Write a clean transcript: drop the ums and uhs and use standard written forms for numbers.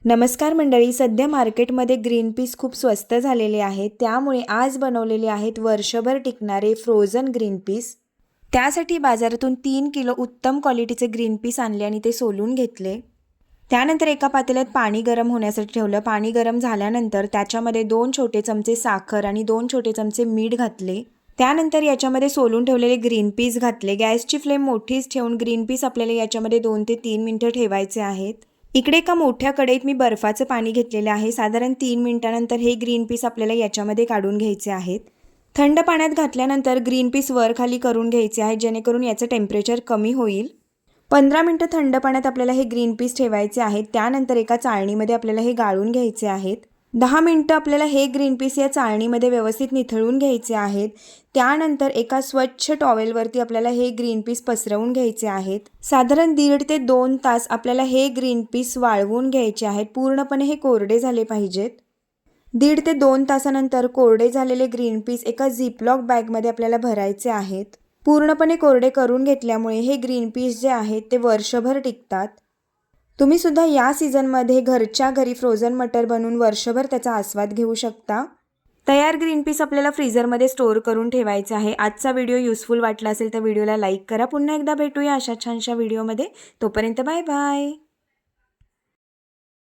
नमस्कार मंडळी, सध्या मार्केटमध्ये ग्रीन पीस खूप स्वस्त झालेले आहेत, त्यामुळे आज बनवलेले आहेत वर्षभर टिकणारे फ्रोझन ग्रीन पीस। त्यासाठी बाजारातून 3 किलो उत्तम क्वालिटीचे ग्रीन पीस आणले आणि ते सोलून घेतले। त्यानंतर एका पातेल्यात पाणी गरम होण्यासाठी ठेवलं। पाणी गरम झाल्यानंतर त्याच्यामध्ये 2 छोटे चमचे साखर आणि 2 छोटे चमचे मीठ घातले। त्यानंतर याच्यामध्ये सोलून ठेवलेले ग्रीन पीस घातले। गॅसची फ्लेम मोठीच ठेवून ग्रीन पीस आपल्याला याच्यामध्ये 2 ते 3 मिनिटं ठेवायचे आहेत। इकडे एका मोठ्या कढईत मी बर्फाचं पाणी घेतलेले आहे। साधारण 3 मिनिटांनंतर हे ग्रीन पीस आपल्याला याच्यामध्ये काढून घ्यायचे आहेत। थंड पाण्यात घातल्यानंतर ग्रीन पीस वर खाली करून घ्यायचे आहे, जेणेकरून याचं टेम्परेचर कमी होईल। 15 मिनिटं थंड पाण्यात आपल्याला हे ग्रीन पीस ठेवायचे आहेत। त्यानंतर एका चाळणीमध्ये आपल्याला हे गाळून घ्यायचे आहेत। 10 मिनिटं आपल्याला हे ग्रीन पीस या चाळणीमध्ये व्यवस्थित निथळून घ्यायचे आहेत। त्यानंतर एका स्वच्छ टॉवेलवरती आपल्याला हे ग्रीन पीस पसरवून घ्यायचे आहेत। साधारण 1.5 ते 2 तास आपल्याला हे ग्रीन पीस वाळवून घ्यायचे आहेत। पूर्णपणे हे कोरडे झाले पाहिजेत। 1.5 ते 2 तासानंतर कोरडे झालेले ग्रीन पीस एका झिपलॉक बॅगमध्ये आपल्याला भरायचे आहेत। पूर्णपणे कोरडे करून घेतल्यामुळे हे ग्रीन पीस जे आहेत ते वर्षभर टिकतात। तुम्ही सुद्धा या सीझनमध्ये घरच्या घरी फ्रोझन मटर बनवून वर्षभर त्याचा आस्वाद घेऊ शकता। तयार ग्रीन पीस आपल्याला फ्रीझरमध्ये स्टोअर करून ठेवायचे आहे। आजचा व्हिडिओ युजफुल वाटला असेल तर व्हिडिओला लाईक करा। पुन्हा एकदा भेटूया अशा छानशा व्हिडिओमध्ये। तोपर्यंत बाय बाय।